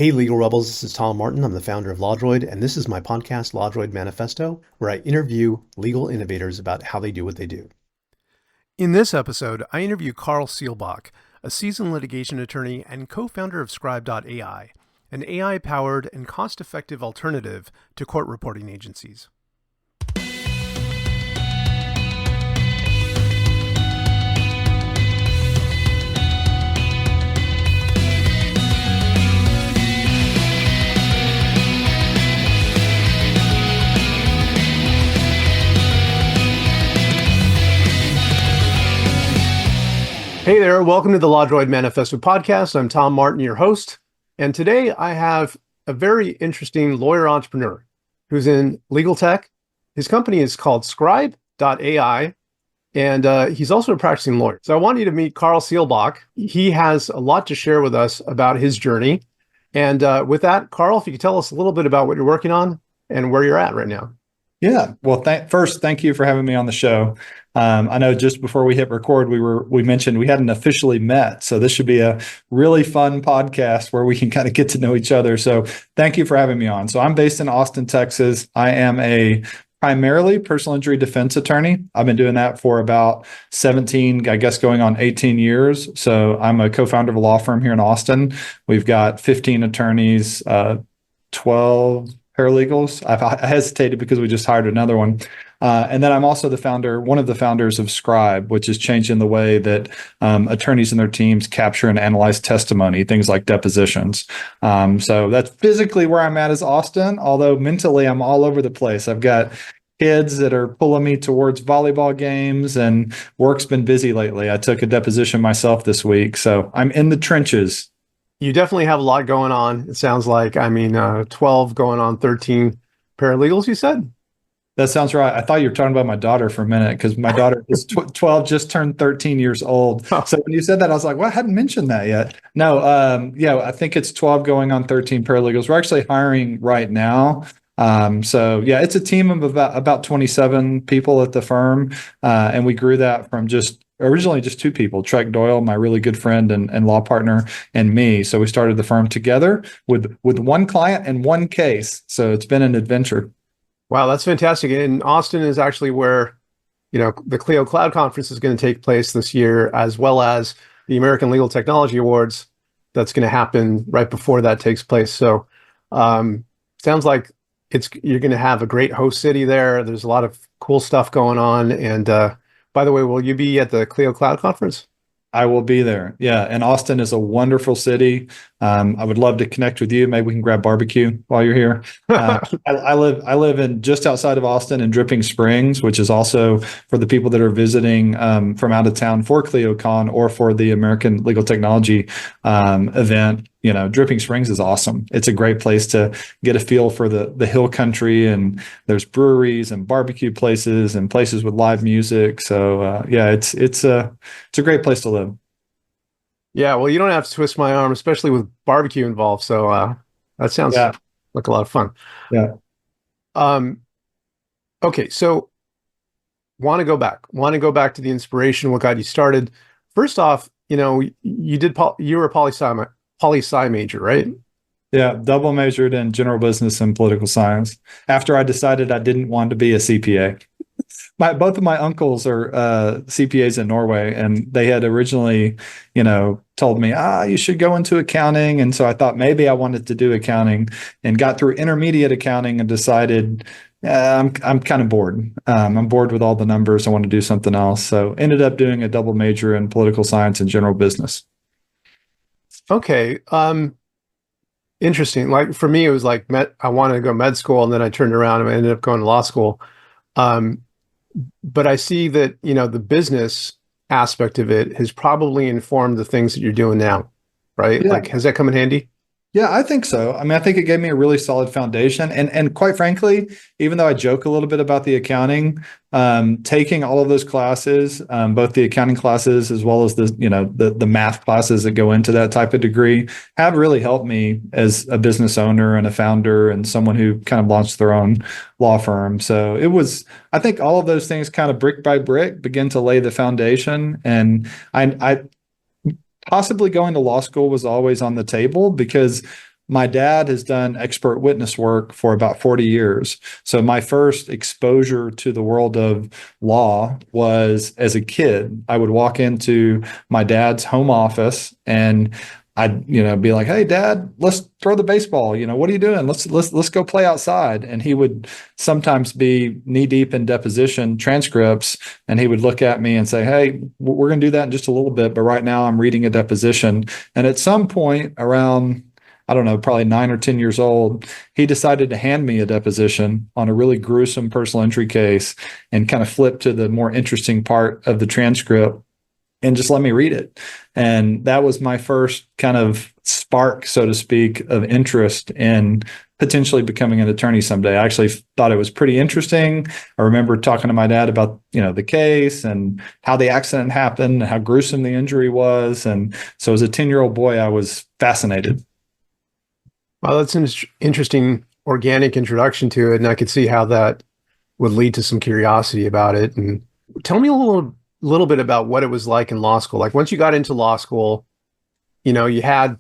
Hey, Legal Rebels, this is Tom Martin. I'm the founder of LawDroid, and this is my podcast, LawDroid Manifesto, where I interview legal innovators about how they do what they do. In this episode, I interview Karl Seelbach, a seasoned litigation attorney and co-founder of Skribe.ai, an AI-powered and cost-effective alternative to court reporting agencies. Hey there, welcome to the LawDroid Manifesto podcast. I'm Tom Martin, your host, and today I have a very interesting lawyer entrepreneur who's in legal tech. His company is called Skribe.ai, and he's also a practicing lawyer. So I want you to meet Karl Seelbach. He has a lot to share with us about his journey. And with that, Karl, if you could tell us a little bit about what you're working on and where you're at right now. Yeah. Well, first, thank you for having me on the show. I know just before we hit record, we mentioned we hadn't officially met. So this should be a really fun podcast where we can kind of get to know each other. So thank you for having me on. So I'm based in Austin, Texas. I am a primarily personal injury defense attorney. I've been doing that for about 17, I guess going on 18 years. So I'm a co-founder of a law firm here in Austin. We've got 15 attorneys, 12 paralegals. I hesitated because we just hired another one. And then I'm also one of the founders of Skribe, which is changing the way that attorneys and their teams capture and analyze testimony, things like depositions. So that's physically where I'm at is Austin, although mentally I'm all over the place. I've got kids that are pulling me towards volleyball games, and work's been busy lately. I took a deposition myself this week, so I'm in the trenches. You definitely have a lot going on. It sounds like, 12 going on 13 paralegals, you said? That sounds right. I thought you were talking about my daughter for a minute because my daughter is 12, just turned 13 years old. Oh. So when you said that, I was like, well, I hadn't mentioned that yet. No, I think it's 12 going on 13 paralegals. We're actually hiring right now. So yeah, it's a team of about 27 people at the firm. And we grew that from originally just two people, Trek Doyle, my really good friend and law partner, and me. So we started the firm together with one client and one case. So it's been an adventure. Wow, that's fantastic. And Austin is actually where, the Clio Cloud Conference is going to take place this year, as well as the American Legal Technology Awards. That's going to happen right before that takes place. So sounds like you're going to have a great host city there. There's a lot of cool stuff going on. And by the way, will you be at the Clio Cloud Conference? I will be there. Yeah. And Austin is a wonderful city. I would love to connect with you. Maybe we can grab barbecue while you're here. I live in just outside of Austin in Dripping Springs, which is also for the people that are visiting from out of town for ClioCon or for the American Legal Technology event. Dripping Springs is awesome. It's a great place to get a feel for the hill country, and there's breweries and barbecue places and places with live music. So it's a great place to live. Yeah, well, you don't have to twist my arm, especially with barbecue involved. So that sounds like a lot of fun. Yeah. Okay, so want to go back to the inspiration, what got you started. First off, you were a poli-sci major, right? Yeah, double majored in general business and political science after I decided I didn't want to be a CPA. Both of my uncles are CPAs in Norway, and they had originally, told me, you should go into accounting. And so I thought maybe I wanted to do accounting, and got through intermediate accounting and decided I'm kind of bored. I'm bored with all the numbers. I want to do something else. So ended up doing a double major in political science and general business. Okay. Interesting. Like for me, it was like I wanted to go med school, and then I turned around and I ended up going to law school. But I see that, the business aspect of it has probably informed the things that you're doing now, right? Yeah. Like, has that come in handy? Yeah, I think so. I think it gave me a really solid foundation. And quite frankly, even though I joke a little bit about the accounting, taking all of those classes, both the accounting classes as well as the math classes that go into that type of degree, have really helped me as a business owner and a founder and someone who kind of launched their own law firm. So I think all of those things kind of brick by brick begin to lay the foundation. And I possibly going to law school was always on the table because my dad has done expert witness work for about 40 years. So my first exposure to the world of law was as a kid. I would walk into my dad's home office and I'd, be like, "Hey, Dad, let's throw the baseball. What are you doing? Let's go play outside." And he would sometimes be knee deep in deposition transcripts, and he would look at me and say, "Hey, we're going to do that in just a little bit, but right now I'm reading a deposition." And at some point around, I don't know, probably 9 or 10 years old, he decided to hand me a deposition on a really gruesome personal injury case and kind of flip to the more interesting part of the transcript and just let me read it. And that was my first kind of spark, so to speak, of interest in potentially becoming an attorney someday. I actually thought it was pretty interesting. I remember talking to my dad about, the case and how the accident happened, how gruesome the injury was. And so as a 10-year-old boy, I was fascinated. Well, that's an interesting organic introduction to it, and I could see how that would lead to some curiosity about it. And tell me a little bit about what it was like in law school. Like once you got into law school, you had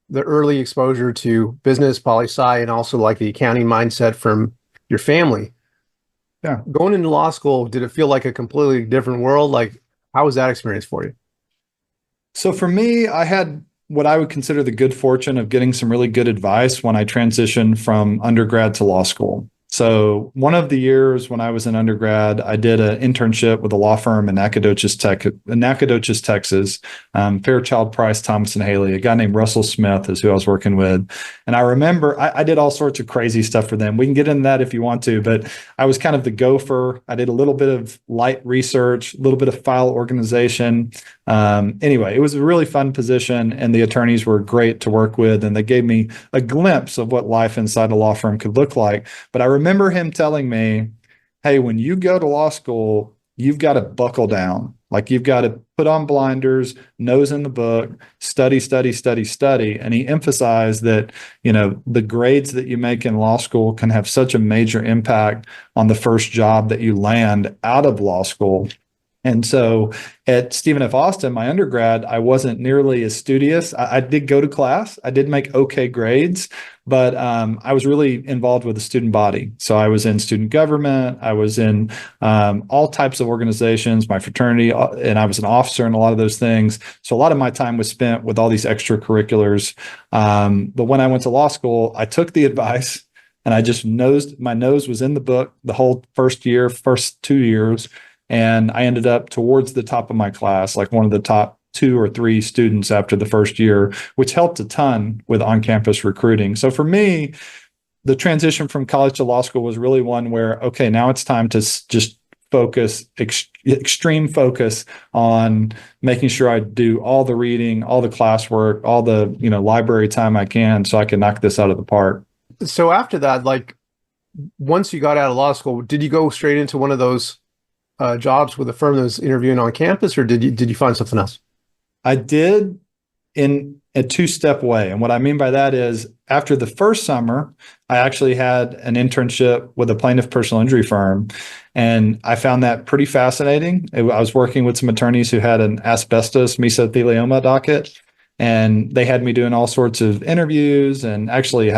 the early exposure to business, poli-sci, and also like the accounting mindset from your family. Yeah. Going into law school, did it feel like a completely different world? Like, how was that experience for you? So for me, I had what I would consider the good fortune of getting some really good advice when I transitioned from undergrad to law school. So one of the years when I was in undergrad, I did an internship with a law firm in Nacogdoches, Texas. Fairchild Price, Thomas and Haley. A guy named Russell Smith is who I was working with. And I remember I did all sorts of crazy stuff for them. We can get into that if you want to, but I was kind of the gopher. I did a little bit of light research, a little bit of file organization. Anyway, it was a really fun position, and the attorneys were great to work with, and they gave me a glimpse of what life inside a law firm could look like. But I remember him telling me, "Hey, when you go to law school, you've got to buckle down. Like you've got to put on blinders, nose in the book, study, study, study, study." And he emphasized that, the grades that you make in law school can have such a major impact on the first job that you land out of law school. And so at Stephen F. Austin, my undergrad, I wasn't nearly as studious. I did go to class. I did make okay grades, but I was really involved with the student body. So I was in student government. I was in all types of organizations, my fraternity, and I was an officer in a lot of those things. So a lot of my time was spent with all these extracurriculars. But when I went to law school, I took the advice and I just my nose was in the book the whole first 2 years. And I ended up towards the top of my class, like one of the top 2 or 3 students after the first year, which helped a ton with on-campus recruiting. So for me, the transition from college to law school was really one where, okay, now it's time to just focus, extreme focus on making sure I do all the reading, all the classwork, all the, library time I can so I can knock this out of the park. So after that, like once you got out of law school, did you go straight into one of those jobs with a firm that was interviewing on campus, or did you find something else? I did in a 2-step way. And what I mean by that is after the first summer, I actually had an internship with a plaintiff personal injury firm. And I found that pretty fascinating. I was working with some attorneys who had an asbestos mesothelioma docket, and they had me doing all sorts of interviews, and actually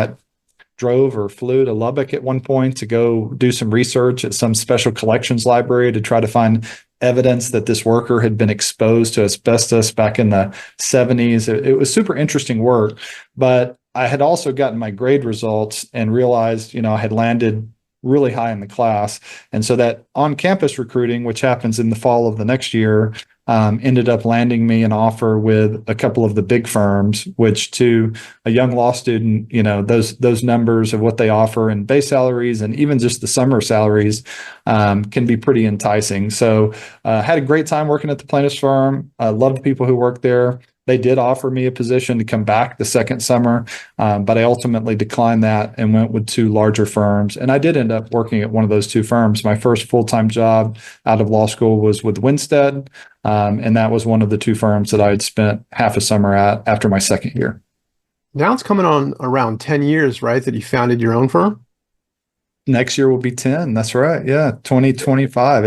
drove or flew to Lubbock at one point to go do some research at some special collections library to try to find evidence that this worker had been exposed to asbestos back in the 70s. It was super interesting work, but I had also gotten my grade results and realized, I had landed really high in the class. And so that on-campus recruiting, which happens in the fall of the next year, ended up landing me an offer with a couple of the big firms, which to a young law student, those numbers of what they offer in base salaries and even just the summer salaries can be pretty enticing. So had a great time working at the plaintiff's firm. I loved the people who worked there. They did offer me a position to come back the second summer, but I ultimately declined that and went with 2 larger firms. And I did end up working at one of those 2 firms. My first full-time job out of law school was with Winstead, and that was one of the 2 firms that I had spent half a summer at after my second year. Now it's coming on around 10 years, right, that you founded your own firm? Next year will be 10. That's right. Yeah, 2025.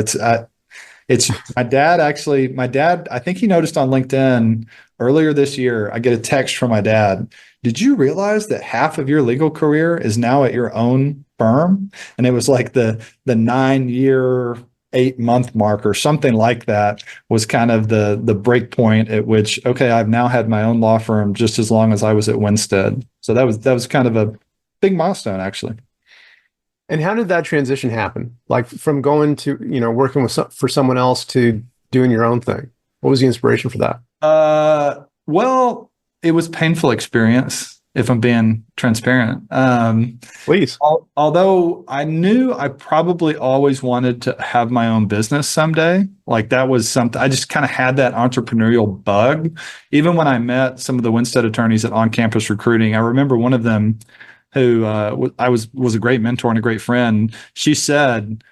It's my dad, I think he noticed on LinkedIn earlier this year, I get a text from my dad. Did you realize that half of your legal career is now at your own firm? And it was like the 9 year, 8 month mark or something like that was kind of the break point at which, okay, I've now had my own law firm just as long as I was at Winstead. So that was kind of a big milestone, actually. And how did that transition happen? Like from going to, working with for someone else to doing your own thing? What was the inspiration for that? Well, it was painful experience, if I'm being transparent. Please. Although I knew I probably always wanted to have my own business someday, like that was something I just kind of had that entrepreneurial bug. Even when I met some of the Winstead attorneys at on-campus recruiting, I remember one of them who I was a great mentor and a great friend. She said,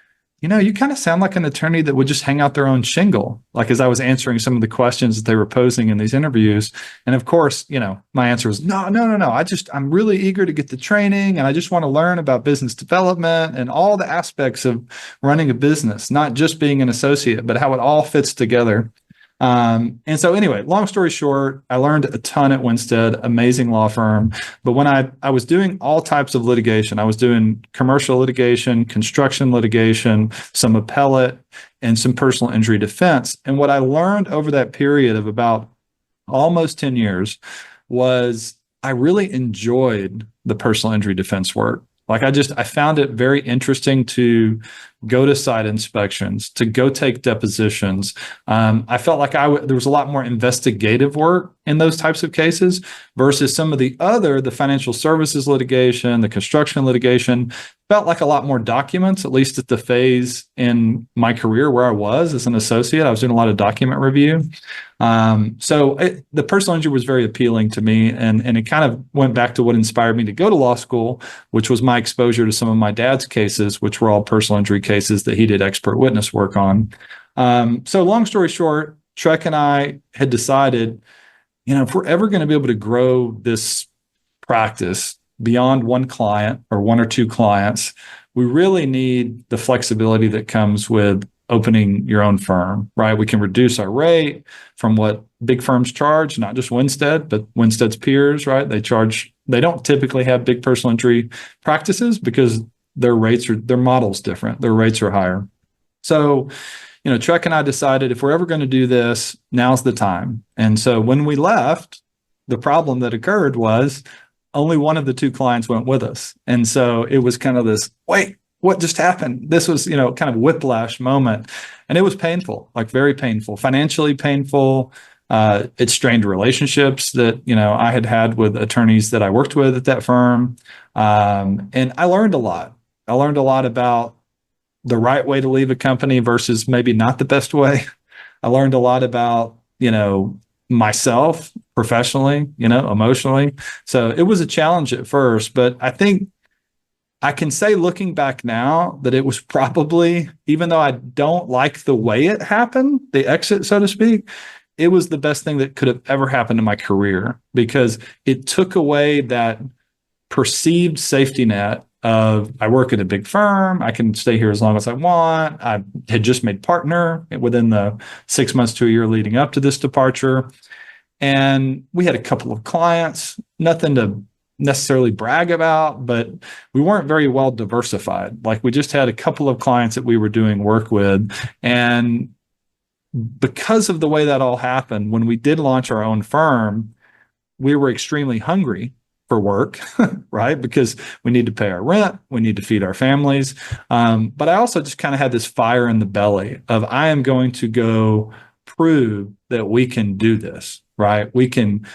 you kind of sound like an attorney that would just hang out their own shingle, like as I was answering some of the questions that they were posing in these interviews. And of course, my answer was, no. I'm really eager to get the training and I just want to learn about business development and all the aspects of running a business, not just being an associate, but how it all fits together. And so anyway, long story short, I learned a ton at Winstead, amazing law firm. But when I was doing all types of litigation, I was doing commercial litigation, construction litigation, some appellate, and some personal injury defense. And what I learned over that period of about almost 10 years was I really enjoyed the personal injury defense work. Like I found it very interesting to go to site inspections, to go take depositions. I felt like there was a lot more investigative work in those types of cases versus some of the financial services litigation, the construction litigation, felt like a lot more documents, at least at the phase in my career where I was as an associate. I was doing a lot of document review. The personal injury was very appealing to me, and it kind of went back to what inspired me to go to law school, which was my exposure to some of my dad's cases, which were all personal injury cases that he did expert witness work on. So long story short, Trek and I had decided, if we're ever going to be able to grow this practice beyond one client or one or two clients, we really need the flexibility that comes with opening your own firm, right? We can reduce our rate from what big firms charge, not just Winstead, but Winstead's peers, right? They don't typically have big personal injury practices because their model's different. Their rates are higher. So, Trek and I decided if we're ever going to do this, now's the time. And so when we left, the problem that occurred was only one of the two clients went with us. And so it was kind of this, wait, what just happened? This was, kind of whiplash moment. And it was painful, like very painful, financially painful. It strained relationships that, I had with attorneys that I worked with at that firm. And I learned a lot. I learned a lot about the right way to leave a company versus maybe not the best way. I learned a lot about, myself professionally, emotionally. So it was a challenge at first, but I think I can say looking back now that it was probably, even though I don't like the way it happened, the exit, so to speak, it was the best thing that could have ever happened in my career because it took away that perceived safety net of I work at a big firm, I can stay here as long as I want. I had just made partner within the 6 months to a year leading up to this departure. And we had a couple of clients, nothing to necessarily brag about, but we weren't very well diversified. Like we just had a couple of clients that we were doing work with. And because of the way that all happened, when we did launch our own firm, we were extremely hungry for work, right? Because we need to pay our rent, we need to feed our families. But I also just kind of had this fire in the belly of I am going to go prove that we can do this, right? We can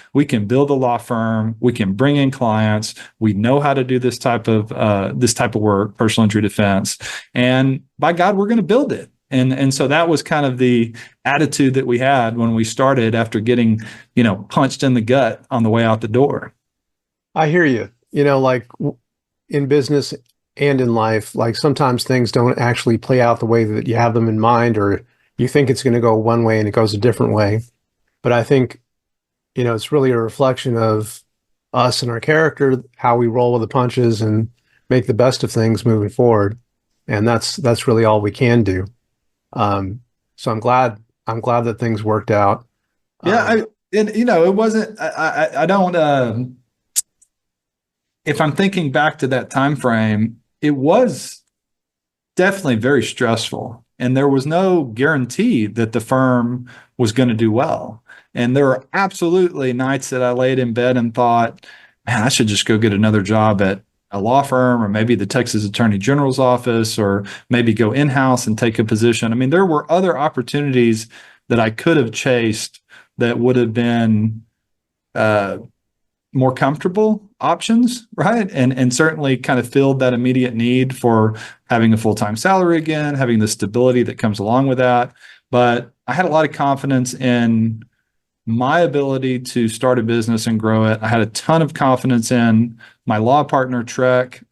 build a law firm, we can bring in clients, we know how to do this type of work, personal injury defense, and by God, we're going to build it. And so that was kind of the attitude that we had when we started after getting, punched in the gut on the way out the door. I hear you. Like in business and in life, like sometimes things don't actually play out the way that you have them in mind, or you think it's going to go one way and it goes a different way. But I think, it's really a reflection of us and our character, how we roll with the punches and make the best of things moving forward. And that's really all we can do. So I'm glad that things worked out. Yeah, And it wasn't. I don't. If I'm thinking back to that time frame, it was definitely very stressful, and there was no guarantee that the firm was going to do well. And there were absolutely nights that I laid in bed and thought, man, I should just go get another job at a law firm, or maybe the Texas Attorney General's office, or maybe go in-house and take a position. I mean, there were other opportunities that I could have chased that would have been uh, more comfortable options, right? And certainly kind of filled that immediate need for having a full-time salary again, having the stability that comes along with that. But I had a lot of confidence in my ability to start a business and grow it. I had a ton of confidence in my law partner, Trek.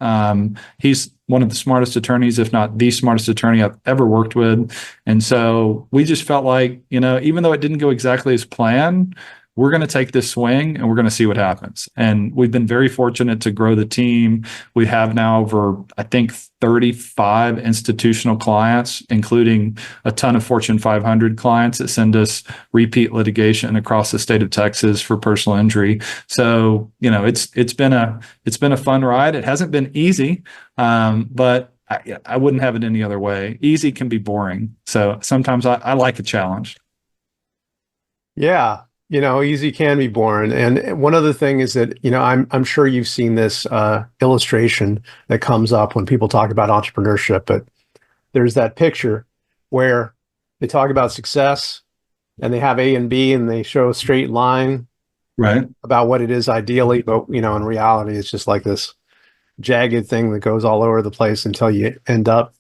He's one of the smartest attorneys, if not the smartest attorney I've ever worked with. And so we just felt like, even though it didn't go exactly as planned, we're going to take this swing and we're going to see what happens. And we've been very fortunate to grow the team. We have now over, I think, 35 institutional clients, including a ton of Fortune 500 clients that send us repeat litigation across the state of Texas for personal injury. So, it's been a fun ride. It hasn't been easy, but I wouldn't have it any other way. Easy can be boring. So sometimes I like a challenge. Yeah. Easy can be boring. And one other thing is that, I'm sure you've seen this illustration that comes up when people talk about entrepreneurship, but there's that picture where they talk about success and they have A and B and they show a straight line Right. about what it is ideally, but in reality, it's just like this jagged thing that goes all over the place until you end up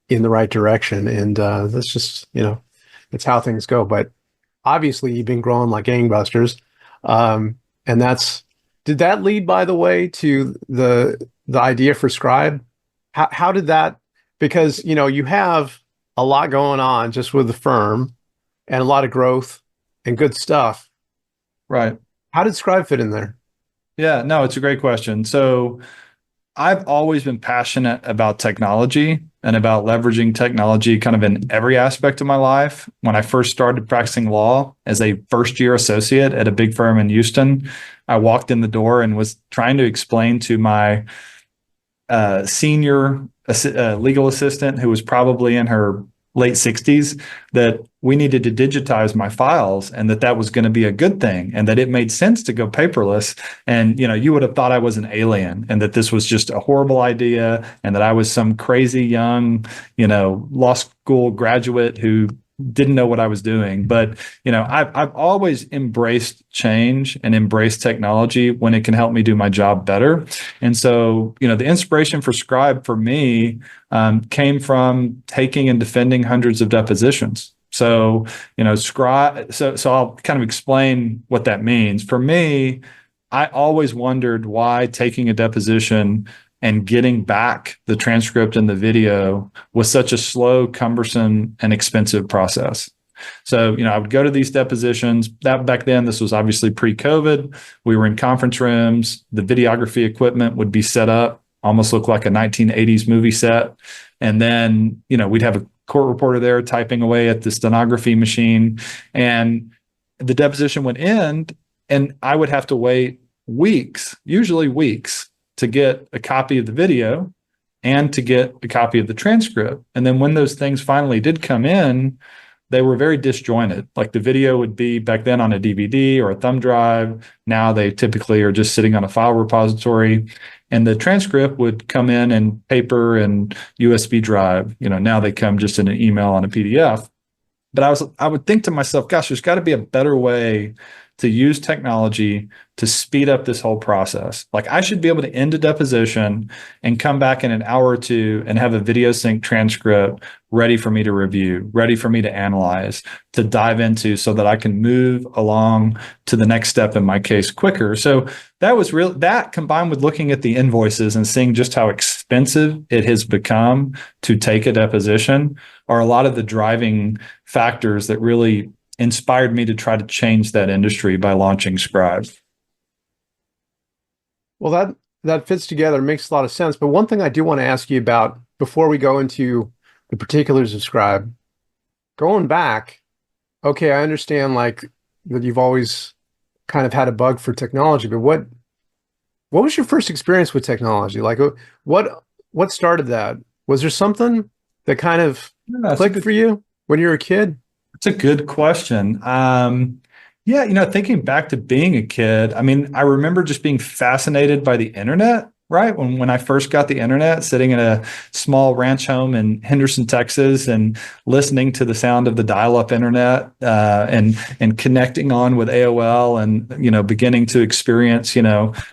in the right direction. And that's just, it's how things go. But obviously you've been growing like gangbusters. And did that lead, by the way, to the idea for Scribe? How did that, because, you have a lot going on just with the firm and a lot of growth and good stuff. Right. How did Scribe fit in there? Yeah, no, it's a great question. So I've always been passionate about technology and about leveraging technology kind of in every aspect of my life. When I first started practicing law as a first year associate at a big firm in Houston, I walked in the door and was trying to explain to my senior legal assistant, who was probably in her late 60s, that we needed to digitize my files and that was going to be a good thing and that it made sense to go paperless. And, you would have thought I was an alien and that this was just a horrible idea and that I was some crazy young, law school graduate who didn't know what I was doing. But, I've always embraced change and embraced technology when it can help me do my job better. And so, the inspiration for Scribe for me came from taking and defending hundreds of depositions. So, Scribe, so I'll kind of explain what that means. For me, I always wondered why taking a deposition and getting back the transcript and the video was such a slow, cumbersome, and expensive process. So, I would go to these depositions. That back then, this was obviously pre-COVID. We were in conference rooms. The videography equipment would be set up, almost look like a 1980s movie set. And then, we'd have a court reporter there typing away at the stenography machine. And the deposition would end, and I would have to wait weeks, usually weeks, to get a copy of the video and to get a copy of the transcript. And then when those things finally did come in, they were very disjointed. Like the video would be back then on a DVD or a thumb drive. Now they typically are just sitting on a file repository. And the transcript would come in paper and USB drive. Now they come just in an email on a PDF. But I would think to myself, gosh, there's got to be a better way to use technology to speed up this whole process. Like I should be able to end a deposition and come back in an hour or two and have a video sync transcript ready for me to review, ready for me to analyze, to dive into so that I can move along to the next step in my case quicker. So that combined with looking at the invoices and seeing just how expensive it has become to take a deposition are a lot of the driving factors that really inspired me to try to change that industry by launching Scribe. Well, that fits together, makes a lot of sense. But one thing I do want to ask you about before we go into the particulars of Scribe, going back, okay, I understand like that you've always kind of had a bug for technology, but what was your first experience with technology? Like what started that? Was there something that kind of Yeah, clicked for you when you were a kid? it's a good question. Yeah, thinking back to being a kid, I mean, I remember just being fascinated by the internet, right? When I first got the internet, sitting in a small ranch home in Henderson, Texas, and listening to the sound of the dial-up internet, and connecting on with AOL, and beginning to experience,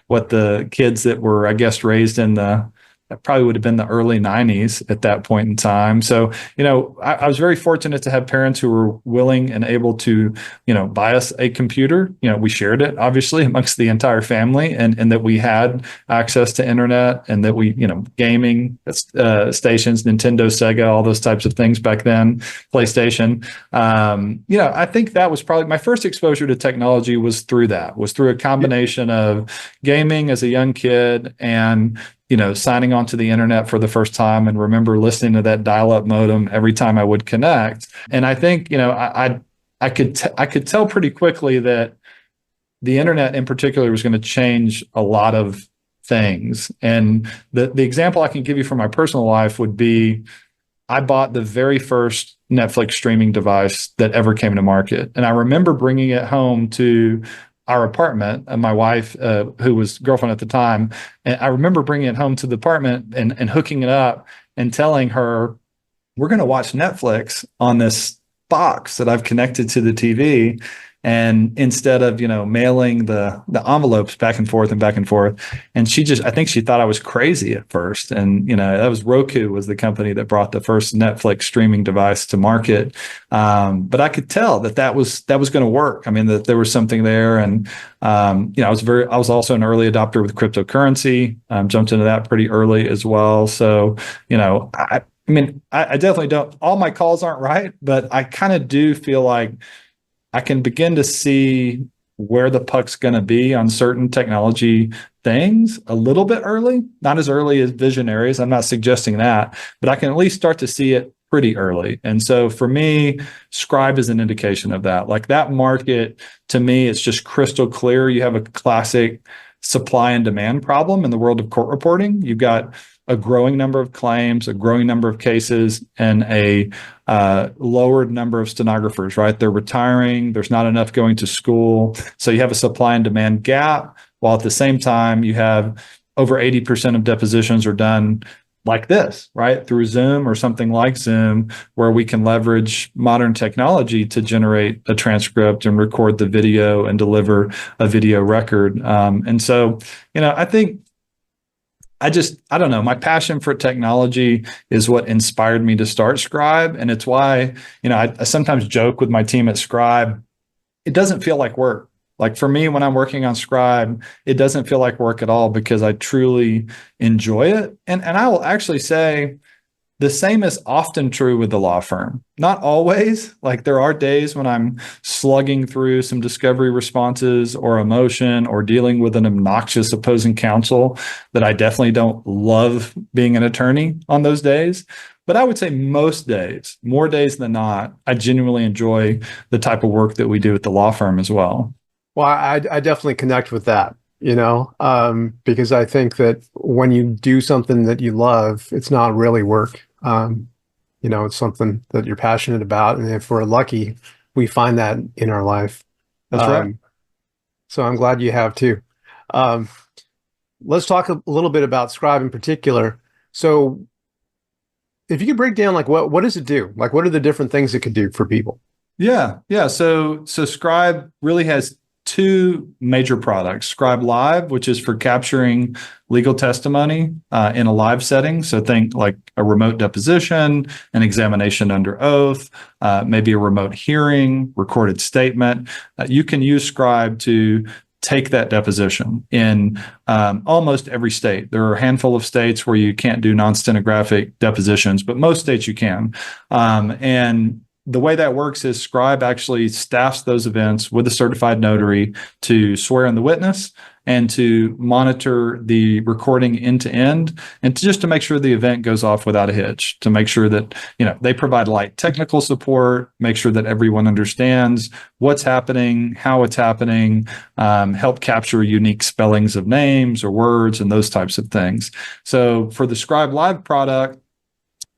what the kids that were, I guess, raised in the that probably would have been the early 90s at that point in time. So, I was very fortunate to have parents who were willing and able to, buy us a computer. We shared it obviously amongst the entire family, and that we had access to internet, and that we, gaming stations, Nintendo, Sega, all those types of things back then, PlayStation. I think that was probably my first exposure to technology was through a combination of gaming as a young kid and signing onto the internet for the first time, and remember listening to that dial-up modem every time I would connect. And I think, I could tell pretty quickly that the internet in particular was going to change a lot of things. And the example I can give you from my personal life would be I bought the very first Netflix streaming device that ever came to market. And I remember bringing it home to our apartment, and my wife, who was girlfriend at the time, and I remember bringing it home to the apartment and hooking it up and telling her, we're going to watch Netflix on this box that I've connected to the TV. And instead of, mailing the envelopes back and forth and back and forth. And I think she thought I was crazy at first. And, that was Roku was the company that brought the first Netflix streaming device to market. But I could tell that was going to work. I mean, that there was something there. And, I was also an early adopter with cryptocurrency, jumped into that pretty early as well. So, I definitely don't, all my calls aren't right, but I kind of do feel like I can begin to see where the puck's going to be on certain technology things a little bit early, not as early as visionaries. I'm not suggesting that, but I can at least start to see it pretty early. And so for me, Scribe is an indication of that. Like that market, to me, it's just crystal clear. You have a classic supply and demand problem in the world of court reporting. You've got a growing number of claims, a growing number of cases, and a lowered number of stenographers, right? They're retiring. There's not enough going to school. So you have a supply and demand gap, while at the same time, you have over 80% of depositions are done like this, right? Through Zoom or something like Zoom, where we can leverage modern technology to generate a transcript and record the video and deliver a video record. And so, I think I don't know. My passion for technology is what inspired me to start Scribe. And it's why, I sometimes joke with my team at Scribe, it doesn't feel like work. Like for me, when I'm working on Scribe, it doesn't feel like work at all because I truly enjoy it. And I will actually say the same is often true with the law firm. Not always. Like there are days when I'm slugging through some discovery responses or a motion or dealing with an obnoxious opposing counsel that I definitely don't love being an attorney on those days. But I would say most days, more days than not, I genuinely enjoy the type of work that we do at the law firm as well. Well, I definitely connect with that, because I think that when you do something that you love, it's not really work. It's something that you're passionate about. And if we're lucky, we find that in our life. That's right. So I'm glad you have too. Let's talk a little bit about Scribe in particular. So if you could break down, like, what does it do? Like, what are the different things it could do for people? Yeah. So Scribe really has two major products: Scribe Live, which is for capturing legal testimony in a live setting. So think like a remote deposition, an examination under oath, maybe a remote hearing, recorded statement. You can use Scribe to take that deposition in almost every state. There are a handful of states where you can't do non-stenographic depositions, but most states you can. And the way that works is Scribe actually staffs those events with a certified notary to swear in the witness and to monitor the recording end to end, and just to make sure the event goes off without a hitch, to make sure that they provide light technical support, make sure that everyone understands what's happening, how it's happening, help capture unique spellings of names or words and those types of things. So for the Scribe Live product,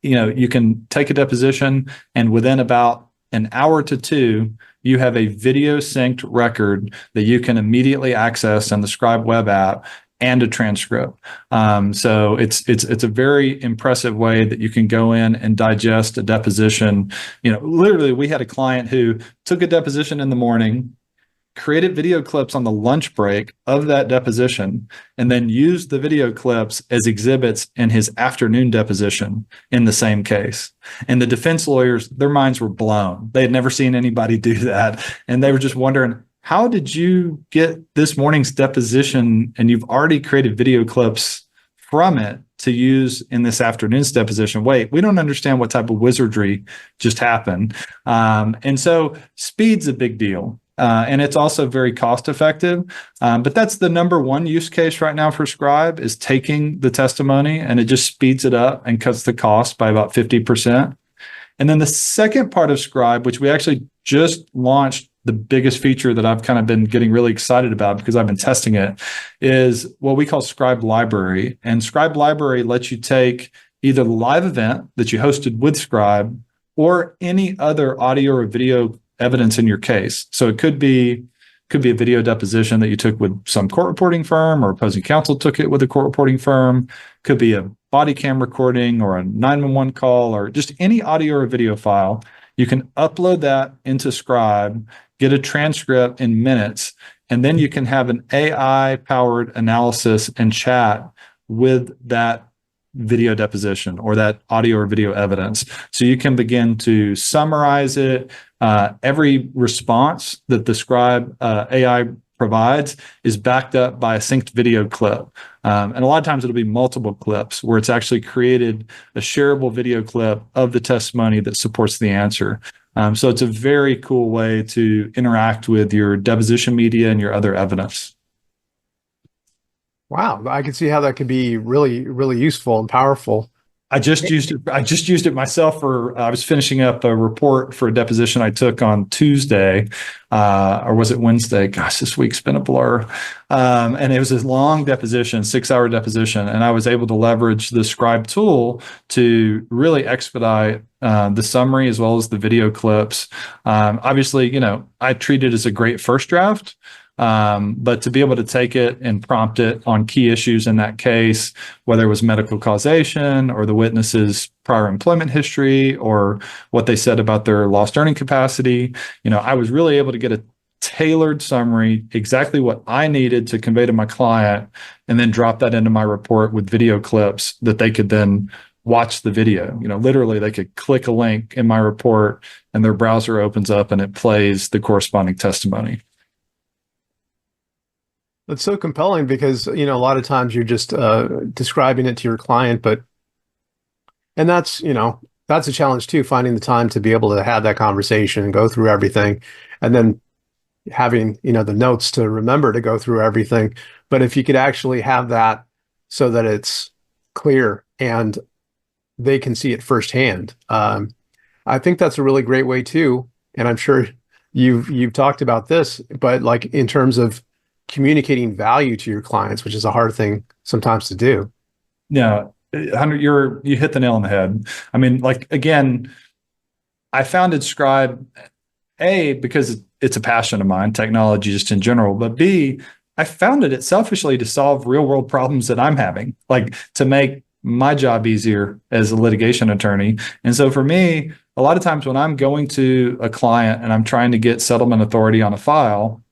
you can take a deposition, and within about an hour to two, you have a video synced record that you can immediately access on the Scribe web app and a transcript. So it's a very impressive way that you can go in and digest a deposition. Literally, we had a client who took a deposition in the morning, created video clips on the lunch break of that deposition, and then used the video clips as exhibits in his afternoon deposition in the same case. And the defense lawyers, their minds were blown. They had never seen anybody do that. And they were just wondering, how did you get this morning's deposition and you've already created video clips from it to use in this afternoon's deposition? Wait, we don't understand what type of wizardry just happened. And so speed's a big deal. And it's also very cost effective. But that's the number one use case right now for Scribe, is taking the testimony, and it just speeds it up and cuts the cost by about 50%. And then the second part of Scribe, which we actually just launched, the biggest feature that I've kind of been getting really excited about because I've been testing it, is what we call Scribe Library. And Scribe Library lets you take either the live event that you hosted with Scribe or any other audio or video evidence in your case. So it could be a video deposition that you took with some court reporting firm, or opposing counsel took it with a court reporting firm. Could be a body cam recording or a 911 call, or just any audio or video file. You can upload that into Scribe, get a transcript in minutes, and then you can have an AI-powered analysis and chat with that video deposition or that audio or video evidence. So you can begin to summarize it. Every response that the Scribe AI provides is backed up by a synced video clip. And a lot of times it'll be multiple clips where it's actually created a shareable video clip of the testimony that supports the answer. So it's a very cool way to interact with your deposition media and your other evidence. Wow, I can see how that could be really, really useful and powerful. I just used it myself I was finishing up a report for a deposition I took on Tuesday, or was it Wednesday? Gosh, this week's been a blur. And it was a long deposition, 6-hour deposition. And I was able to leverage the Scribe tool to really expedite the summary as well as the video clips. Obviously, I treat it as a great first draft. But to be able to take it and prompt it on key issues in that case, whether it was medical causation or the witness's prior employment history or what they said about their lost earning capacity, I was really able to get a tailored summary, exactly what I needed to convey to my client, and then drop that into my report with video clips that they could then watch the video. Literally they could click a link in my report and their browser opens up and it plays the corresponding testimony. That's so compelling because, a lot of times you're just describing it to your client, and that's a challenge too, finding the time to be able to have that conversation and go through everything, and then having, the notes to remember to go through everything. But if you could actually have that so that it's clear and they can see it firsthand, I think that's a really great way too. And I'm sure you've talked about this, but like in terms of communicating value to your clients, which is a hard thing sometimes to do. Yeah, you hit the nail on the head. I mean, again, I founded Scribe, A, because it's a passion of mine, technology just in general, but B, I founded it selfishly to solve real world problems that I'm having, to make my job easier as a litigation attorney. And so for me, a lot of times when I'm going to a client and I'm trying to get settlement authority on a file,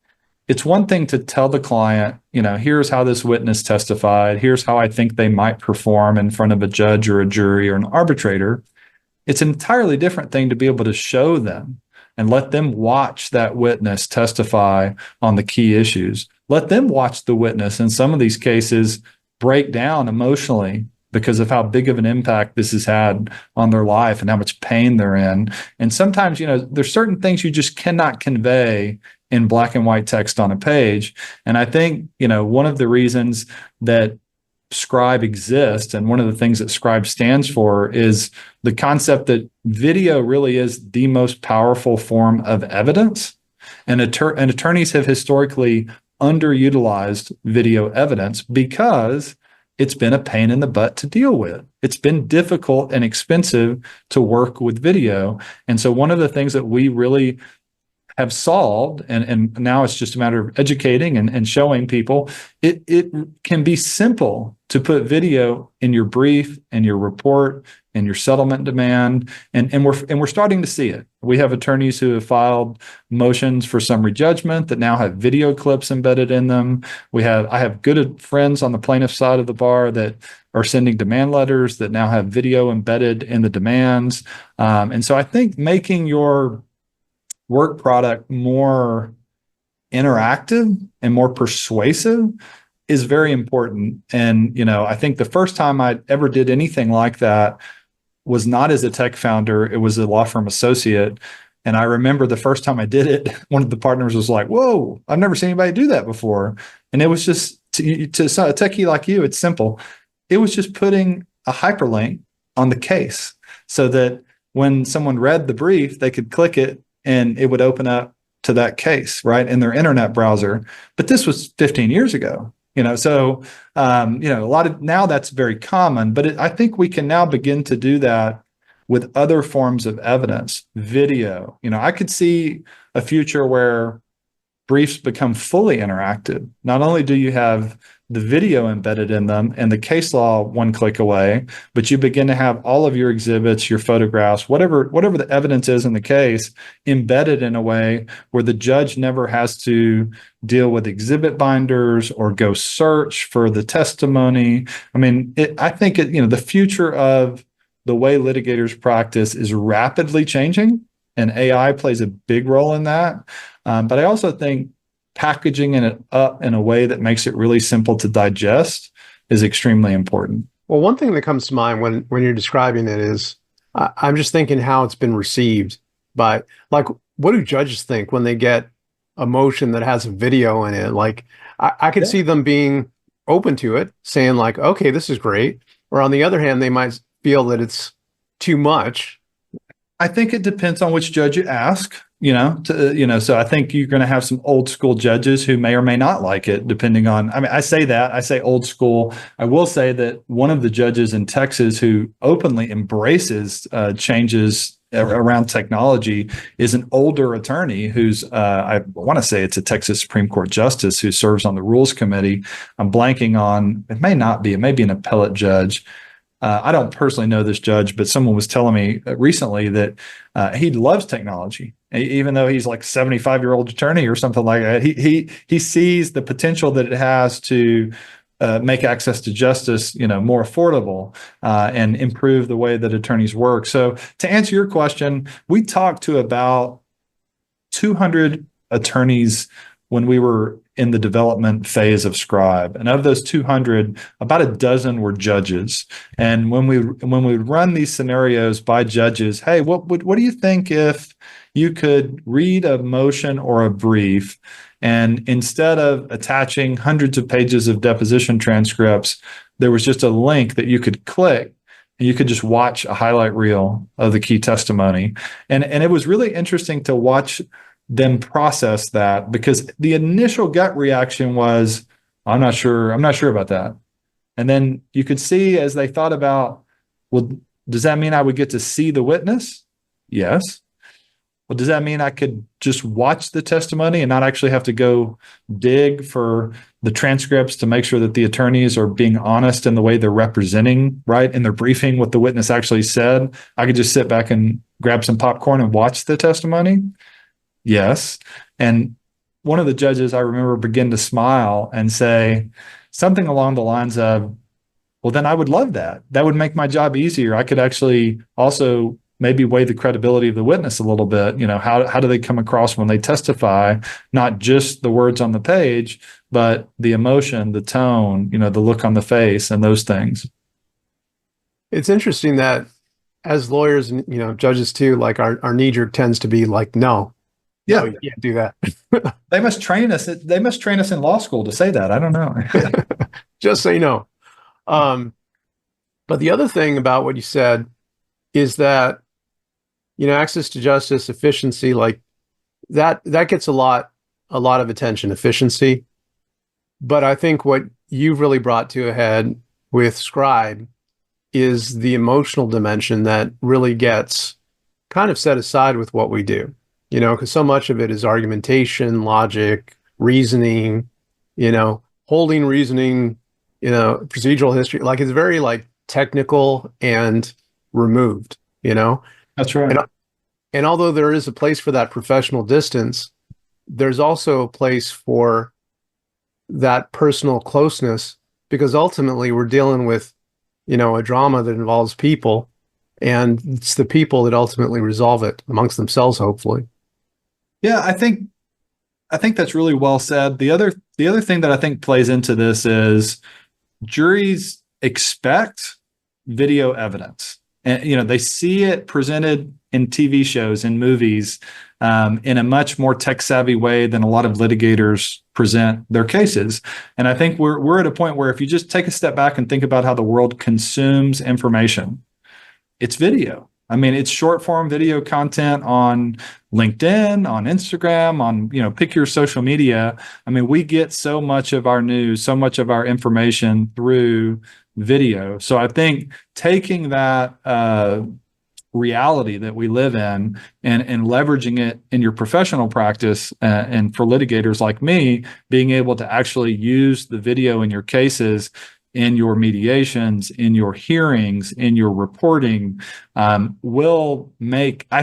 it's one thing to tell the client, here's how this witness testified, here's how I think they might perform in front of a judge or a jury or an arbitrator. It's an entirely different thing to be able to show them and let them watch that witness testify on the key issues. Let them watch the witness in some of these cases break down emotionally because of how big of an impact this has had on their life and how much pain they're in. And sometimes, there's certain things you just cannot convey in black and white text on a page. And I think, one of the reasons that Scribe exists, and one of the things that Scribe stands for, is the concept that video really is the most powerful form of evidence. And attorneys have historically underutilized video evidence because it's been a pain in the butt to deal with. It's been difficult and expensive to work with video. And so one of the things that we really have solved, and now it's just a matter of educating and showing people, it can be simple to put video in your brief and your report and your settlement demand, and we're starting to see it. We have attorneys who have filed motions for summary judgment that now have video clips embedded in them. I have good friends on the plaintiff side of the bar that are sending demand letters that now have video embedded in the demands. And so I think making your work product more interactive and more persuasive is very important. And, I think the first time I ever did anything like that was not as a tech founder, it was a law firm associate. And I remember the first time I did it, one of the partners was like, "Whoa, I've never seen anybody do that before." And it was just, to a techie like you, it's simple. It was just putting a hyperlink on the case so that when someone read the brief, they could click it and it would open up to that case, right, in their internet browser. But this was 15 years ago, so, a lot of, now that's very common, but I think we can now begin to do that with other forms of evidence, video. I could see a future where briefs become fully interactive. Not only do you have the video embedded in them and the case law one click away, but you begin to have all of your exhibits, your photographs, whatever the evidence is in the case, embedded in a way where the judge never has to deal with exhibit binders or go search for the testimony. I mean, I think the future of the way litigators practice is rapidly changing, and AI plays a big role in that. But I also think packaging it up in a way that makes it really simple to digest is extremely important. Well, one thing that comes to mind when you're describing it is I'm just thinking how it's been received by, like, what do judges think when they get a motion that has a video in it? Like, I could see them being open to it, saying like, okay, this is great. Or on the other hand, they might feel that it's too much. I think it depends on which judge you ask, so I think you're going to have some old school judges who may or may not like it, depending on, I say old school. I will say that one of the judges in Texas who openly embraces changes around technology is an older attorney who's, I want to say it's a Texas Supreme Court justice who serves on the Rules Committee. I'm blanking on, it may be an appellate judge. I don't personally know this judge, but someone was telling me recently that he loves technology, even though he's like a 75-year-old attorney or something like that. He sees the potential that it has to make access to justice, more affordable and improve the way that attorneys work. So to answer your question, we talked to about 200 attorneys when we were in the development phase of Scribe. And of those 200, about a dozen were judges. And when we run these scenarios by judges, hey, what do you think if you could read a motion or a brief, and instead of attaching hundreds of pages of deposition transcripts, there was just a link that you could click and you could just watch a highlight reel of the key testimony. And it was really interesting to watch them process that, because the initial gut reaction was, I'm not sure about that. And then you could see as they thought about, well, does that mean I would get to see the witness? Yes. Well, does that mean I could just watch the testimony and not actually have to go dig for the transcripts to make sure that the attorneys are being honest in the way they're representing, right, in their briefing, what the witness actually said? I could just sit back and grab some popcorn and watch the testimony? Yes. And one of the judges, I remember, began to smile and say something along the lines of, well, then I would love that. That would make my job easier. I could actually also maybe weigh the credibility of the witness a little bit. How do they come across when they testify? Not just the words on the page, but the emotion, the tone, the look on the face, and those things. It's interesting that as lawyers and judges too, like our knee jerk tends to be like, no, Yeah, you can't do that. they must train us. They must train us in law school to say that. I don't know. Just say no. Um, but the other thing about what you said is that, access to justice, efficiency, like that gets a lot of attention, efficiency. But I think what you've really brought to a head with Scribe is the emotional dimension that really gets kind of set aside with what we do, because so much of it is argumentation, logic, reasoning, holding reasoning, procedural history. Like it's very like technical and removed, That's right. and although there is a place for that professional distance, there's also a place for that personal closeness because ultimately we're dealing with, a drama that involves people, and it's the people that ultimately resolve it amongst themselves, hopefully. Yeah, I think that's really well said. The other thing that I think plays into this is juries expect video evidence, and they see it presented in TV shows and movies in a much more tech savvy way than a lot of litigators present their cases. And I think we're at a point where if you just take a step back and think about how the world consumes information, it's video. I mean, it's short form video content on LinkedIn, on Instagram, on, pick your social media. I mean, we get so much of our news, so much of our information through video. So I think taking that reality that we live in and leveraging it in your professional practice, and for litigators like me, being able to actually use the video in your cases, in your mediations, in your hearings, in your reporting, I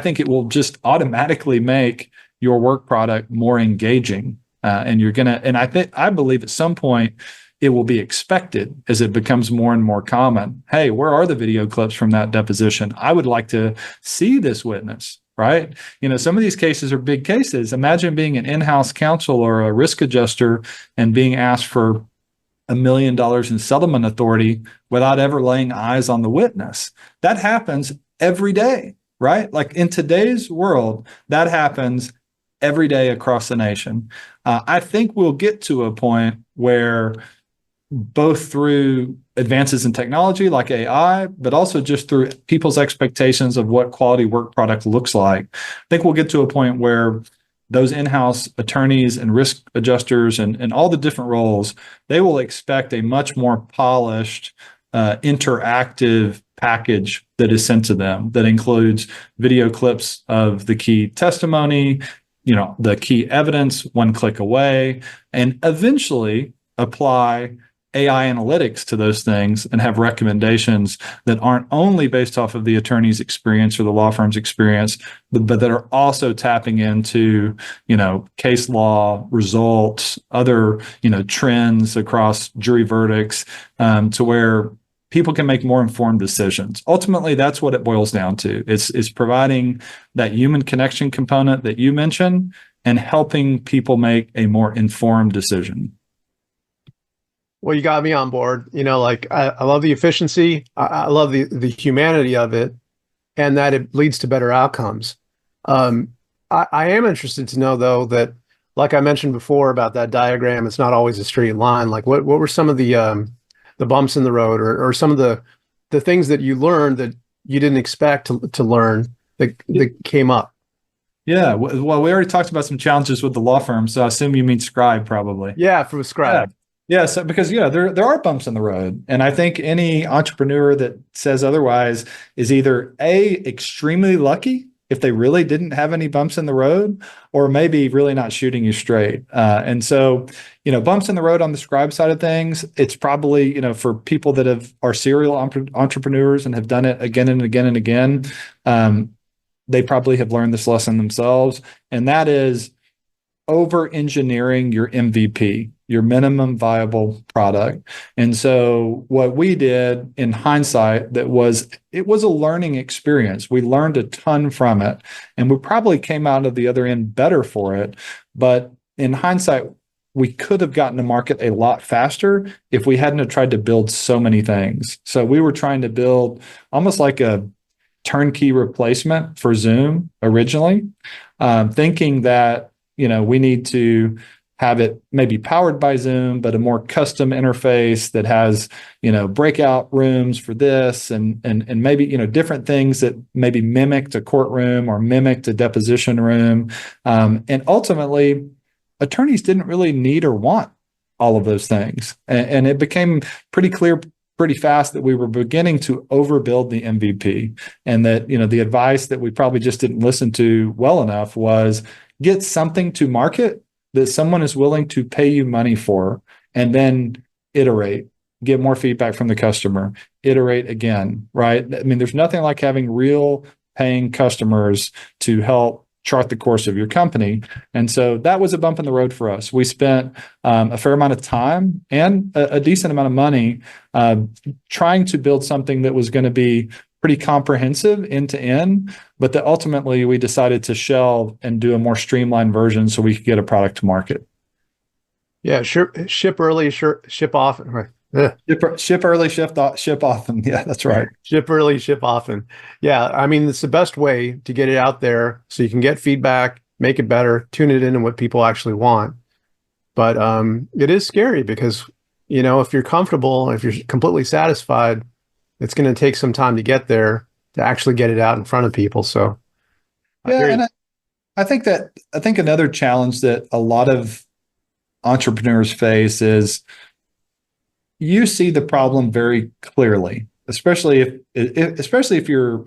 think it will just automatically make your work product more engaging. And I believe at some point it will be expected as it becomes more and more common. Hey, where are the video clips from that deposition? I would like to see this witness, right? Some of these cases are big cases. Imagine being an in-house counsel or a risk adjuster and being asked for $1 million in settlement authority without ever laying eyes on the witness. That happens every day, right? Like in today's world, that happens every day across the nation. I think we'll get to a point where both through advances in technology like AI, but also just through people's expectations of what quality work product looks like, I think we'll get to a point where those in-house attorneys and risk adjusters and all the different roles, they will expect a much more polished, interactive package that is sent to them that includes video clips of the key testimony, the key evidence one click away, and eventually apply AI analytics to those things and have recommendations that aren't only based off of the attorney's experience or the law firm's experience, but that are also tapping into, case law results, other, trends across jury verdicts, to where people can make more informed decisions. Ultimately, that's what it boils down to. It's providing that human connection component that you mentioned and helping people make a more informed decision. Well, you got me on board. Like I love the efficiency. I love the humanity of it, and that it leads to better outcomes. I am interested to know though that, like I mentioned before about that diagram, it's not always a straight line. Like what were some of the bumps in the road, or some of the things that you learned that you didn't expect to learn that came up? Yeah, well, we already talked about some challenges with the law firm, so I assume you mean Scribe, probably. Yeah, from Scribe. Yeah, so because there are bumps in the road, and I think any entrepreneur that says otherwise is either extremely lucky if they really didn't have any bumps in the road, or maybe really not shooting you straight. And so, bumps in the road on the Scribe side of things, it's probably, for people that are serial entrepreneurs and have done it again and again and again, they probably have learned this lesson themselves, and that is over engineering your MVP, your minimum viable product. And so what we did in hindsight, it was a learning experience. We learned a ton from it, and we probably came out of the other end better for it. But in hindsight, we could have gotten to market a lot faster if we hadn't have tried to build so many things. So we were trying to build almost like a turnkey replacement for Zoom originally, thinking that, we need to have it maybe powered by Zoom, but a more custom interface that has, breakout rooms for this and maybe, different things that maybe mimicked a courtroom or mimicked a deposition room. And ultimately, attorneys didn't really need or want all of those things. And it became pretty clear pretty fast that we were beginning to overbuild the MVP, and that, the advice that we probably just didn't listen to well enough was get something to market that someone is willing to pay you money for, and then iterate, get more feedback from the customer, iterate again, right? I mean, there's nothing like having real paying customers to help chart the course of your company. And so that was a bump in the road for us. We spent a fair amount of time and a decent amount of money trying to build something that was going to be pretty comprehensive end to end, but that ultimately we decided to shelve and do a more streamlined version so we could get a product to market. Yeah, ship early, ship often. Right. Ship early, ship often. Yeah, that's right. Ship early, ship often. Yeah, I mean, it's the best way to get it out there so you can get feedback, make it better, tune it into what people actually want. But it is scary because, if you're comfortable, if you're completely satisfied, it's going to take some time to get there to actually get it out in front of people. So, yeah, and I think another challenge that a lot of entrepreneurs face is you see the problem very clearly, especially if you're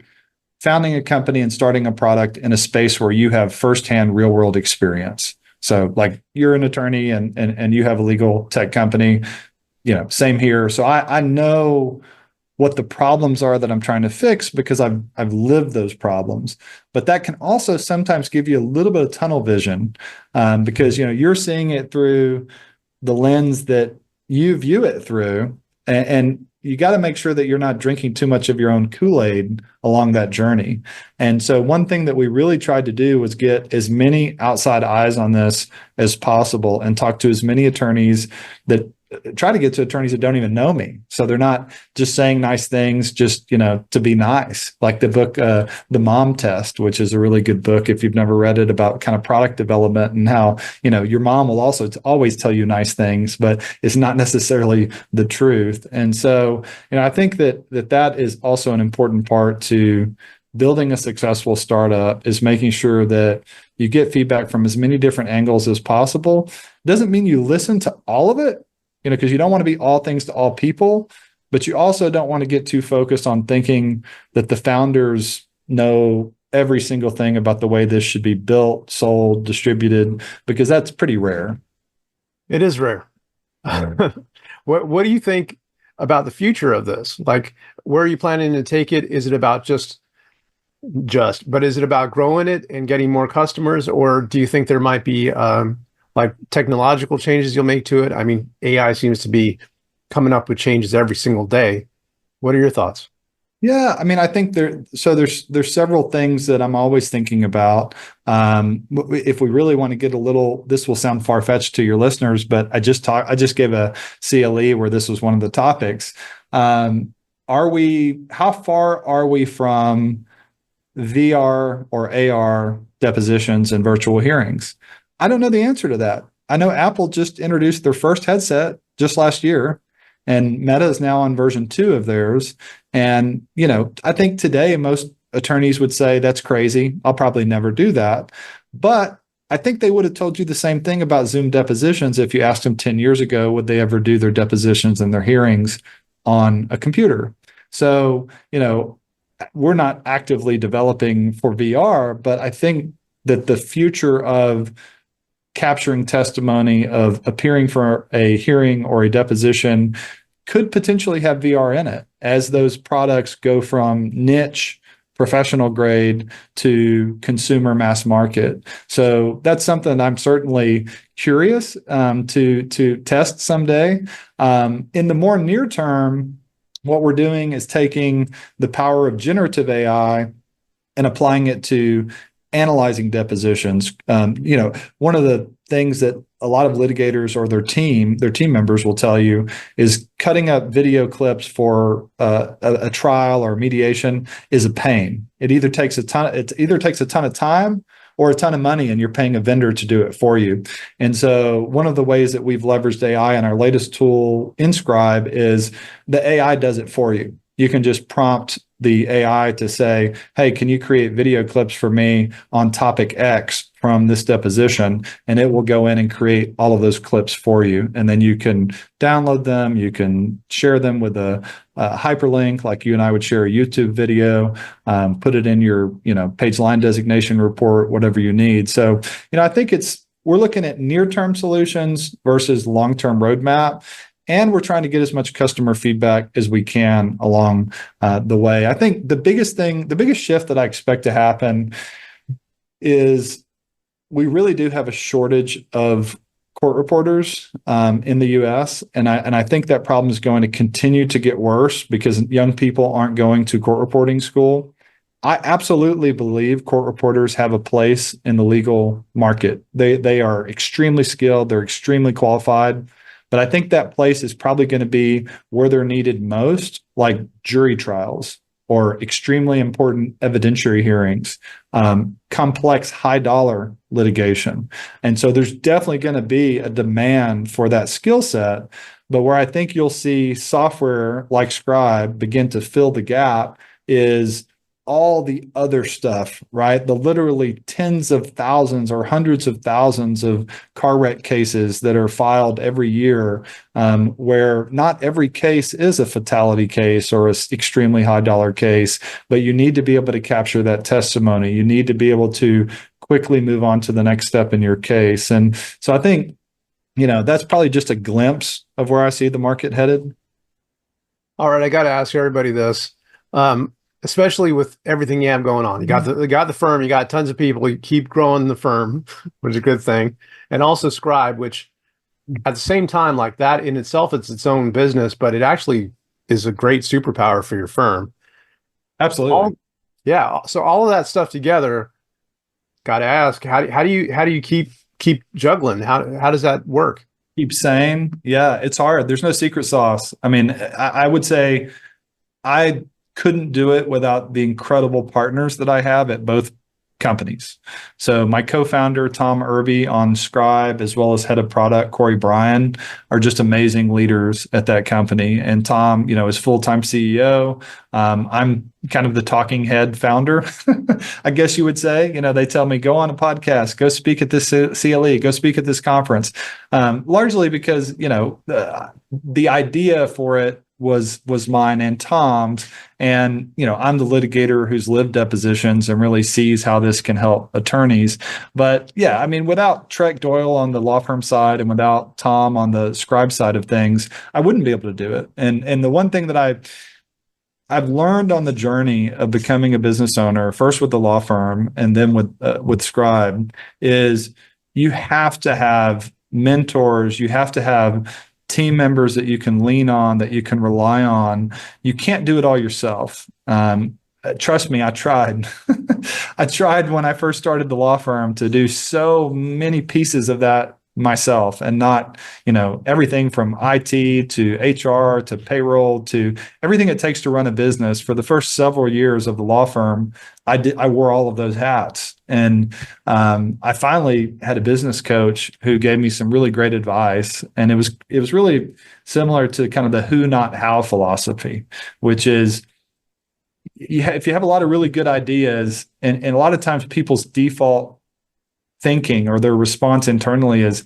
founding a company and starting a product in a space where you have firsthand real world experience. So like you're an attorney and you have a legal tech company, same here. So I know what the problems are that I'm trying to fix because I've lived those problems. But that can also sometimes give you a little bit of tunnel vision because you're seeing it through the lens that you view it through, and you got to make sure that you're not drinking too much of your own Kool-Aid along that journey. And so one thing that we really tried to do was get as many outside eyes on this as possible and talk to as many attorneys that try to get to attorneys that don't even know me. So they're not just saying nice things, just, to be nice. Like the book, The Mom Test, which is a really good book if you've never read it, about kind of product development and how, your mom will also always tell you nice things, but it's not necessarily the truth. And so, I think that is also an important part to building a successful startup, is making sure that you get feedback from as many different angles as possible. Doesn't mean you listen to all of it, because you don't want to be all things to all people, but you also don't want to get too focused on thinking that the founders know every single thing about the way this should be built, sold, distributed, because that's pretty rare. It is rare. What do you think about the future of this? Like, where are you planning to take it? Is it about but is it about growing it and getting more customers? Or do you think there might be like technological changes you'll make to it? I mean, AI seems to be coming up with changes every single day. What are your thoughts? Yeah, I mean, I think there's several things that I'm always thinking about. If we really want to get this will sound far-fetched to your listeners, but I just gave a CLE where this was one of the topics. How far are we from VR or AR depositions and virtual hearings? I don't know the answer to that. I know Apple just introduced their first headset just last year, and Meta is now on version 2 of theirs. And, I think today most attorneys would say that's crazy. I'll probably never do that. But I think they would have told you the same thing about Zoom depositions if you asked them 10 years ago, would they ever do their depositions and their hearings on a computer? So, we're not actively developing for VR, but I think that the future of capturing testimony, of appearing for a hearing or a deposition, could potentially have VR in it as those products go from niche professional grade to consumer mass market. So that's something I'm certainly curious to test someday. In the more near term, what we're doing is taking the power of generative AI and applying it to analyzing depositions. One of the things that a lot of litigators or their team members will tell you is cutting up video clips for a trial or mediation is a pain. It either takes a ton of time or a ton of money, and you're paying a vendor to do it for you. And so one of the ways that we've leveraged AI in our latest tool, Inscribe, is the AI does it for you. You can just prompt the AI to say, hey, can you create video clips for me on topic X from this deposition? And it will go in and create all of those clips for you. And then you can download them. You can share them with a hyperlink, like you and I would share a YouTube video, put it in your, page line designation report, whatever you need. So, I think we're looking at near-term solutions versus long-term roadmap. And we're trying to get as much customer feedback as we can along the way. I think the biggest shift that I expect to happen is we really do have a shortage of court reporters in the U.S. And I think that problem is going to continue to get worse because young people aren't going to court reporting school. I absolutely believe court reporters have a place in the legal market. They are extremely skilled. They're extremely qualified. But I think that place is probably going to be where they're needed most, like jury trials or extremely important evidentiary hearings, complex high dollar litigation. And so there's definitely going to be a demand for that skill set. But where I think you'll see software like Scribe begin to fill the gap is all the other stuff, right? The literally tens of thousands or hundreds of thousands of car wreck cases that are filed every year, where not every case is a fatality case or an extremely high dollar case, but you need to be able to capture that testimony. You need to be able to quickly move on to the next step in your case. And so I think, that's probably just a glimpse of where I see the market headed. All right, I got to ask everybody this. Especially with everything you have going on. You got the firm, you got tons of people, you keep growing the firm, which is a good thing. And also Scribe, which at the same time, like that in itself, it's its own business, but it actually is a great superpower for your firm. Absolutely. So all of that stuff together, got to ask, how do you keep juggling? How does that work? Keep sane. Yeah, it's hard. There's no secret sauce. I mean, I would say I couldn't do it without the incredible partners that I have at both companies. So my co-founder, Tom Irby on Scribe, as well as head of product, Corey Bryan, are just amazing leaders at that company. And Tom, is full-time CEO. I'm kind of the talking head founder, I guess you would say. They tell me, go on a podcast, go speak at this CLE, go speak at this conference, largely because, the idea for it was mine and Tom's. And, I'm the litigator who's lived depositions and really sees how this can help attorneys. But yeah, I mean, without Trek Doyle on the law firm side and without Tom on the Scribe side of things, I wouldn't be able to do it. And the one thing that I've learned on the journey of becoming a business owner, first with the law firm and then with Scribe, is you have to have mentors. You have to have team members that you can lean on, that you can rely on. You can't do it all yourself. Trust me, I tried. I tried when I first started the law firm to do so many pieces of that myself, and not, everything from IT to HR to payroll to everything it takes to run a business. For the first several years of the law firm, I wore all of those hats. And I finally had a business coach who gave me some really great advice. And it was really similar to kind of the who, not how philosophy, which is, if you have a lot of really good ideas, and a lot of times people's default thinking or their response internally is,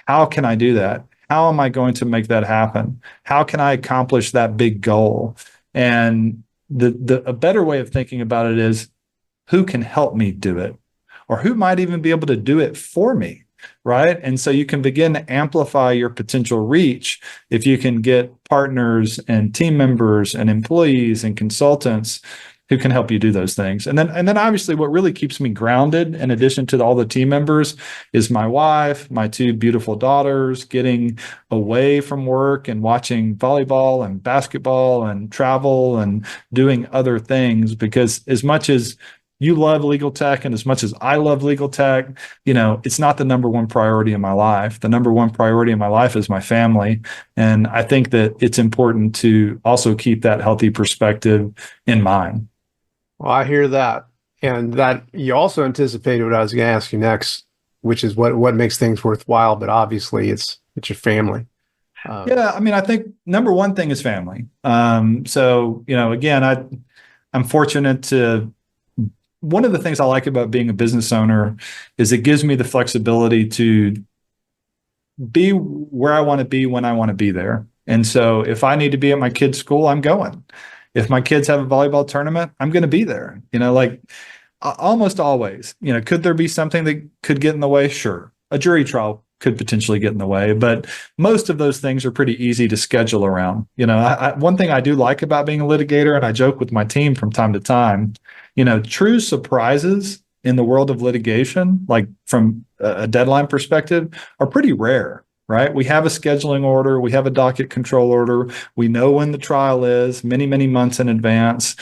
how can I do that? How am I going to make that happen? How can I accomplish that big goal? And a better way of thinking about it is, who can help me do it? Or who might even be able to do it for me, right? And so you can begin to amplify your potential reach if you can get partners and team members and employees and consultants who can help you do those things. And then obviously what really keeps me grounded, in addition to all the team members, is my wife, my two beautiful daughters, getting away from work and watching volleyball and basketball and travel and doing other things. Because as much as you love legal tech, and as much as I love legal tech, it's not the number one priority in my life. The number one priority in my life is my family. And I think that it's important to also keep that healthy perspective in mind. Well, I hear that. And that you also anticipated what I was going to ask you next, which is what makes things worthwhile. But obviously, it's your family. Yeah, I mean, I think number one thing is family. So, again, I'm fortunate to. One of the things I like about being a business owner is it gives me the flexibility to be where I want to be when I want to be there. And so if I need to be at my kid's school, I'm going. If my kids have a volleyball tournament, I'm going to be there. Like almost always, could there be something that could get in the way? Sure. A jury trial could potentially get in the way, but most of those things are pretty easy to schedule around. One thing I do like about being a litigator, and I joke with my team from time to time, true surprises in the world of litigation, like from a deadline perspective, are pretty rare, right? We have a scheduling order, we have a docket control order, we know when the trial is many, many months in advance.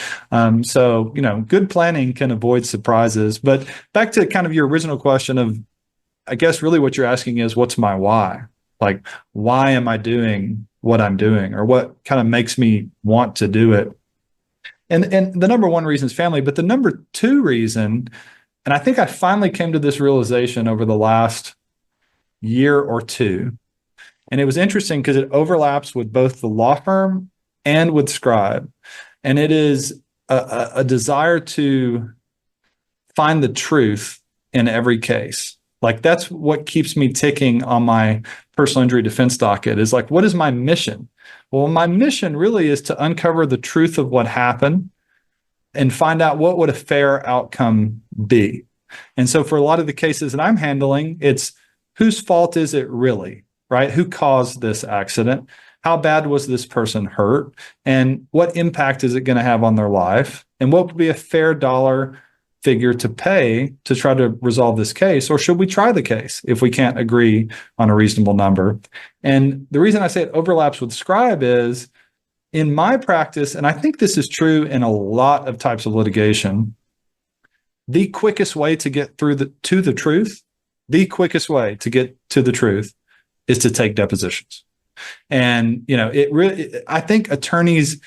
So, good planning can avoid surprises. But back to kind of your original question of, I guess really what you're asking is, what's my why? Like, why am I doing what I'm doing, or what kind of makes me want to do it? And the number one reason is family, but the number two reason, and I think I finally came to this realization over the last year or two, and it was interesting because it overlaps with both the law firm and with Scribe, and it is a desire to find the truth in every case. Like that's what keeps me ticking on my personal injury defense docket is like, what is my mission? Well, my mission really is to uncover the truth of what happened and find out what would a fair outcome be. And so for a lot of the cases that I'm handling, it's whose fault is it really, right? Who caused this accident? How bad was this person hurt? And what impact is it going to have on their life? And what would be a fair dollar figure to pay to try to resolve this case? Or should we try the case if we can't agree on a reasonable number? And the reason I say it overlaps with Scribe is in my practice, and I think this is true in a lot of types of litigation, the quickest way to get to the truth, the quickest way to get to the truth is to take depositions. And, I think attorneys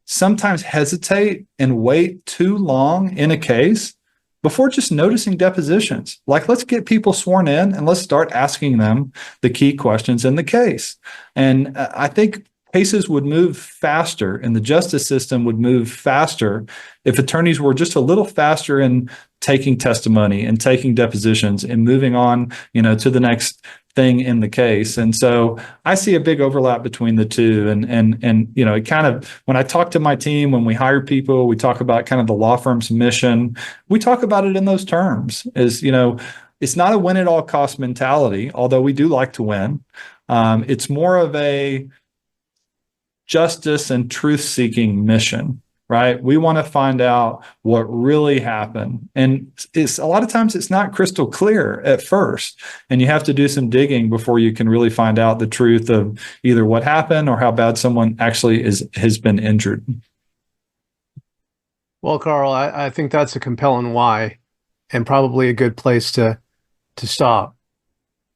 sometimes hesitate and wait too long in a case before just noticing depositions. Like, let's get people sworn in and let's start asking them the key questions in the case. And I think cases would move faster and the justice system would move faster if attorneys were just a little faster in taking testimony and taking depositions and moving on, to the next thing in the case. And so I see a big overlap between the two. And it kind of, when I talk to my team, when we hire people, we talk about kind of the law firm's mission. We talk about it in those terms as, it's not a win at all cost mentality, although we do like to win. It's more of a justice and truth-seeking mission, right? We want to find out what really happened. And it's a lot of times it's not crystal clear at first. And you have to do some digging before you can really find out the truth of either what happened or how bad someone actually has been injured. Well, Karl, I think that's a compelling why and probably a good place to stop.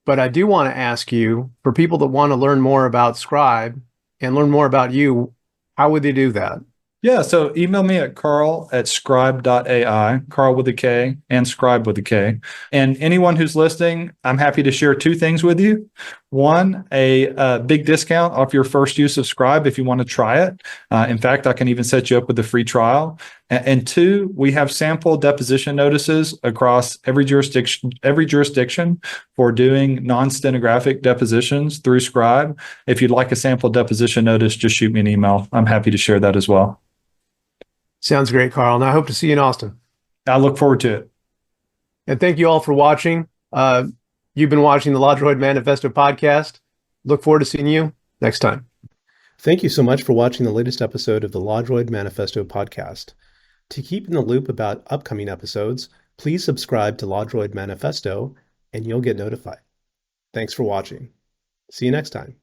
But I do want to ask you, for people that want to learn more about Scribe and learn more about you, how would they do that? Yeah, so email me at Karl@Skribe.ai, Karl with a K and Scribe with a K. And anyone who's listening, I'm happy to share two things with you. One, a big discount off your first use of Scribe if you want to try it. In fact, I can even set you up with a free trial. And two, we have sample deposition notices across every jurisdiction for doing non-stenographic depositions through Scribe. If you'd like a sample deposition notice, just shoot me an email. I'm happy to share that as well. Sounds great, Karl. And I hope to see you in Austin. I look forward to it. And thank you all for watching. You've been watching the LawDroid Manifesto podcast. Look forward to seeing you next time. Thank you so much for watching the latest episode of the LawDroid Manifesto podcast. To keep in the loop about upcoming episodes, please subscribe to LawDroid Manifesto and you'll get notified. Thanks for watching. See you next time.